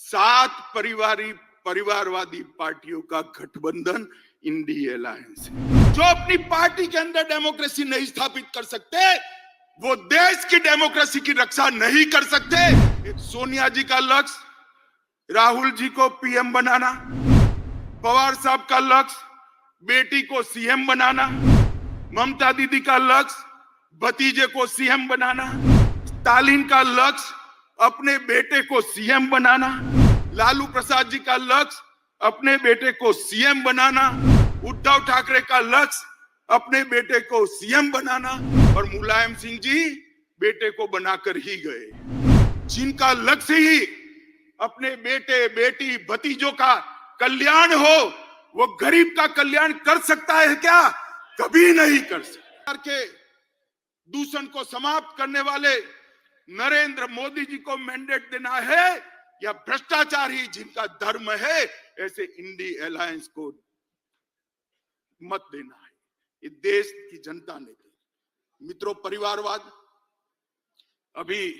7 परिवारवादी पार्टियों का गठबंधन इंडी अलायंस है। जो अपनी पार्टी के अंदर डेमोक्रेसी नहीं स्थापित कर सकते, वो देश की डेमोक्रेसी की रक्षा नहीं कर सकते। सोनिया जी का लक्ष्य राहुल जी को पीएम बनाना, पवार साहब का लक्ष्य बेटी को सीएम बनाना, ममता दीदी का लक्ष्य भतीजे को सीएम बनाना, स्टालिन का लक्ष्य अपने बेटे को सीएम बनाना, लालू प्रसाद जी का लक्ष्य अपने बेटे को सीएम बनाना, उद्धव ठाकरे का लक्ष्य अपने बेटे को सीएम बनाना, और मुलायम सिंह जी बेटे को बनाकर ही गए। जिनका लक्ष्य ही अपने बेटे बेटी भतीजों का कल्याण हो, वो गरीब का कल्याण कर सकता है क्या? कभी नहीं कर सकता। के दूषण को समाप्त करने वाले नरेंद्र मोदी जी को मैंडेट देना है, या भ्रष्टाचार ही जिनका धर्म है, ऐसे इंडी अलायंस को मत देना है। ये देश की जनता ने दी। मित्रों, परिवारवाद, अभी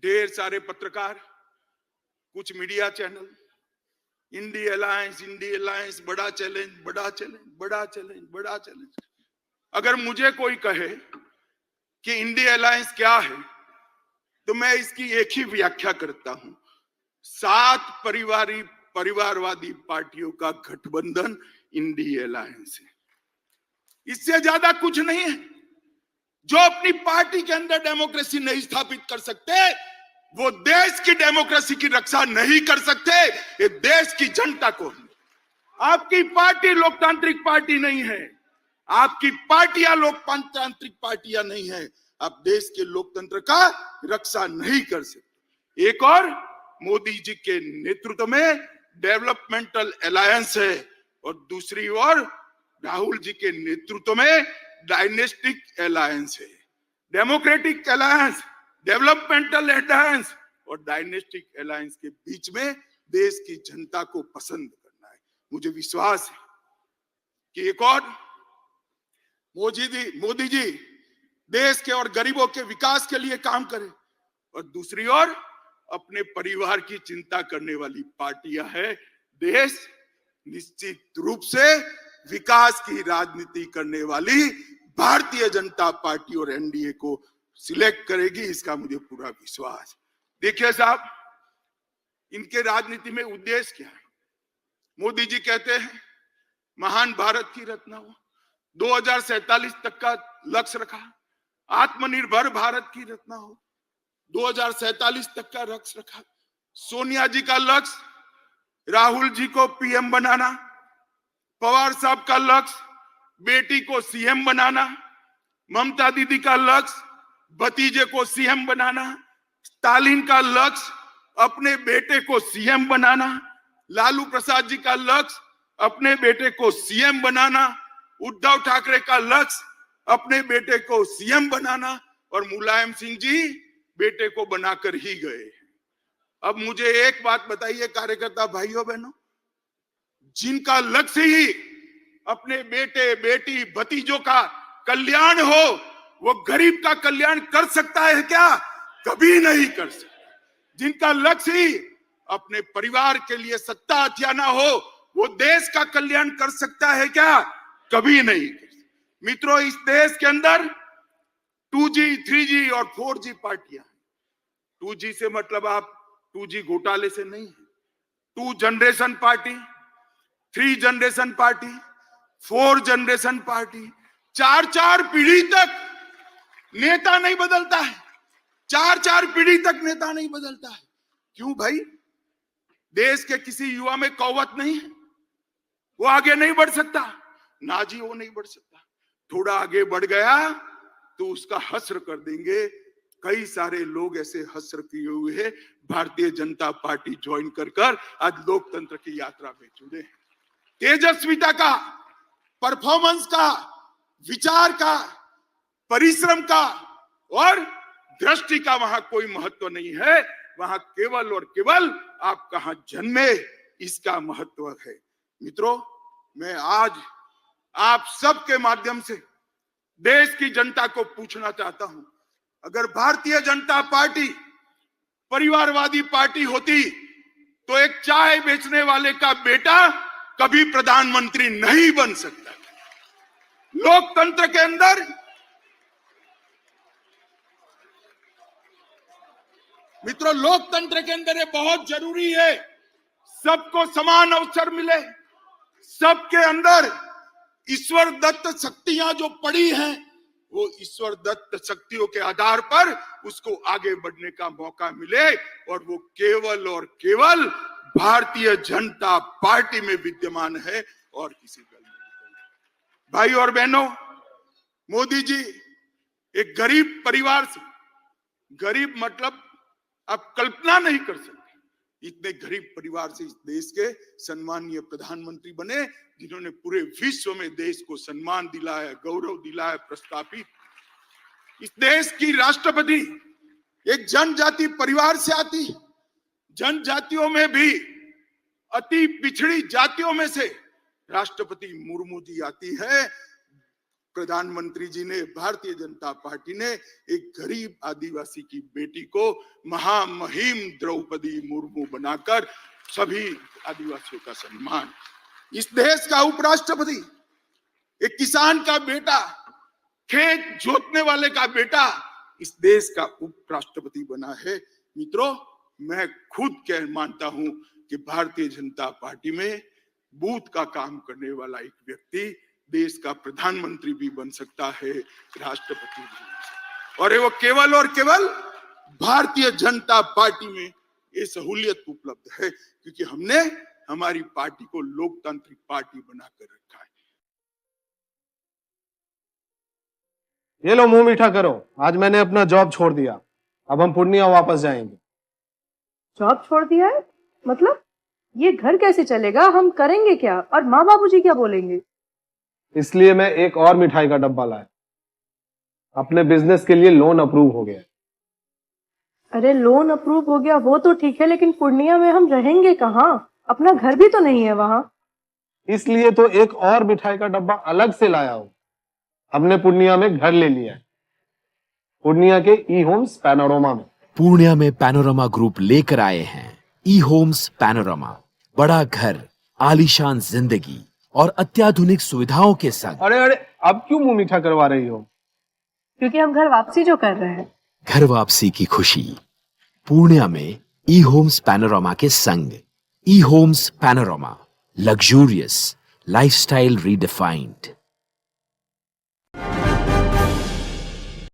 ढेर सारे पत्रकार, कुछ मीडिया चैनल इंडी अलायंस बड़ा चैलेंज, बड़ा चैलेंज, बड़ा चैलेंज, बड़ा चैलेंज। अगर मुझे कोई कहे कि इंडी अलायंस क्या है, तो मैं इसकी एक ही व्याख्या करता हूं। 7 परिवारवादी पार्टियों का गठबंधन इंडी अलायंस है। इससे ज्यादा कुछ नहीं है। जो अपनी पार्टी के अंदर डेमोक्रेसी नहीं स्थापित कर सकते, वो देश की डेमोक्रेसी की रक्षा नहीं कर सकते। ये देश की जनता को, आपकी पार्टी लोकतांत्रिक पार्टी नहीं है, आपकी पार्टियां लोकतांत्रिक पार्टियां नहीं है। आप देश के लोकतंत्र का रक्षा नहीं कर सकते। एक और मोदी जी के नेतृत्व में डेवलपमेंटल अलायंस है, और दूसरी ओर राहुल जी के नेतृत्व में डायनेस्टिक अलायंस है। डेमोक्रेटिक अलायंस, डेवलपमेंटल अलायंस और डायनेस्टिक अलायंस के बीच में देश की जनता को पसंद करना है। मुझे विश्वास है कि एक और मोदी जी देश के और गरीबों के विकास के लिए काम करें, और दूसरी ओर अपने परिवार की चिंता करने वाली पार्टियां है। देश निश्चित रूप से विकास की राजनीति करने वाली भारतीय जनता पार्टी और एनडीए को सिलेक्ट करेगी, इसका मुझे पूरा विश्वास। देखिए साहब, इनके राजनीति में उद्देश्य क्या है? मोदी जी कहते हैं महान भारत की रचना हो, 2047 तक का लक्ष्य रखा, आत्मनिर्भर भारत की रचना हो, 2047 तक का लक्ष्य रखा। सोनिया जी का लक्ष्य राहुल जी को पीएम बनाना, पवार साहब का लक्ष्य बेटी को सीएम बनाना, ममता दीदी का लक्ष्य भतीजे को सीएम बनाना, स्टालिन का लक्ष्य अपने बेटे को सीएम बनाना, लालू प्रसाद जी का लक्ष्य अपने बेटे को सीएम बनाना, उद्धव ठाकरे का लक्ष्य अपने बेटे को सीएम बनाना, और मुलायम सिंह जी बेटे को बनाकर ही गए। अब मुझे एक बात बताइए कार्यकर्ता भाइयों बहनों, जिनका लक्ष्य ही अपने बेटे बेटी भतीजों का कल्याण हो, वो गरीब का कल्याण कर सकता है क्या? कभी नहीं कर सकता। जिनका लक्ष्य ही अपने परिवार के लिए सत्ता हथियाना हो, वो देश का कल्याण कर सकता है क्या? कभी नहीं कर सकता। मित्रों, इस देश के अंदर 2G, 3G और 4G पार्टियां हैं। 2G से मतलब आप 2G घोटाले से नहीं है। 2 generation party, 3 generation party, 4 generation party, 4 पीढ़ी तक नेता नहीं बदलता है। 4 पीढ़ी तक नेता नहीं बदलता है। क्यों भाई? देश के किसी युवा में कौवत नहीं है, वो आगे नहीं बढ़ सकता? ना जी, वो नहीं बढ़ सकता। थोड़ा आगे बढ़ गया तो उसका हश्र कर देंगे। कई सारे लोग ऐसे हश्र किए हुए हैं, भारतीय जनता पार्टी ज्वाइन कर आज लोकतंत्र की यात्रा में जुड़े। तेजस्विता का, परफॉर्मेंस का, विचार का, परिश्रम का और दृष्टि का वहां कोई महत्व नहीं है। वहां केवल और केवल आप कहां जन्मे, इसका महत्व है। मित्रों, मैं आज आप सबके माध्यम से देश की जनता को पूछना चाहता हूं, अगर भारतीय जनता पार्टी परिवारवादी पार्टी होती तो एक चाय बेचने वाले का बेटा कभी प्रधानमंत्री नहीं बन सकता। लोकतंत्र के अंदर मित्रों, लोकतंत्र के अंदर ये बहुत जरूरी है, सबको समान अवसर मिले, सबके अंदर ईश्वर दत्त शक्तियां जो पड़ी हैं, वो ईश्वर दत्त शक्तियों के आधार पर उसको आगे बढ़ने का मौका मिले, और वो केवल और केवल भारतीय जनता पार्टी में विद्यमान है और किसी का नहीं। भाई और बहनों, मोदी जी एक गरीब परिवार से, गरीब मतलब आप कल्पना नहीं कर सकते, इतने गरीब परिवार से इस देश के सम्मानीय प्रधानमंत्री बने, जिन्होंने पूरे विश्व में देश को सम्मान दिलाया, गौरव दिलाया, प्रस्थापित। इस देश की राष्ट्रपति एक जनजाति परिवार से आती, जनजातियों में भी अति पिछड़ी जातियों में से राष्ट्रपति मुर्मू जी आती है। प्रधानमंत्री जी ने, भारतीय जनता पार्टी ने एक गरीब आदिवासी की बेटी को महामहिम द्रौपदी मुर्मू बनाकर सभी आदिवासियों का सम्मान। इस देश का उपराष्ट्रपति एक किसान का बेटा, खेत जोतने वाले का बेटा इस देश का उपराष्ट्रपति बना है। मित्रों, मैं खुद कह मानता हूं कि भारतीय जनता पार्टी में बूथ का काम करने वाला एक व्यक्ति देश का प्रधानमंत्री भी बन सकता है, राष्ट्रपति भी, और वो केवल और केवल भारतीय जनता पार्टी में ये सहूलियत उपलब्ध है, क्योंकि हमने हमारी पार्टी को लोकतांत्रिक पार्टी बनाकर रखा है। ये लो, मुंह मीठा करो। आज मैंने अपना जॉब छोड़ दिया, अब हम पूर्णिया वापस जाएंगे। जॉब छोड़ दिया है? मतलब ये घर कैसे चलेगा? हम करेंगे क्या? और माँ बाबूजी क्या बोलेंगे? इसलिए मैं एक और मिठाई का डब्बा लाया। अपने बिजनेस के लिए लोन अप्रूव हो गया। अरे लोन अप्रूव हो गया वो तो ठीक है, लेकिन पूर्णिया में हम रहेंगे कहाँ? अपना घर भी तो नहीं है वहां। इसलिए तो एक और मिठाई का डब्बा अलग से लाया हूं। हमने पूर्णिया में घर ले लिया है, पूर्णिया के ई होम्स पैनोरमा में। पूर्णिया में पैनोरमा ग्रुप लेकर आए हैं ई होम्स पैनोरमा। बड़ा घर, आलीशान जिंदगी और अत्याधुनिक सुविधाओं के संग। अरे अरे, अब क्यों मुंह मीठा करवा रही हो? क्योंकि हम घर वापसी जो कर रहे हैं। घर वापसी की खुशी पूर्णिया में ई होम्स पैनोरमा के संग। ई Homes Panorama, luxurious lifestyle redefined.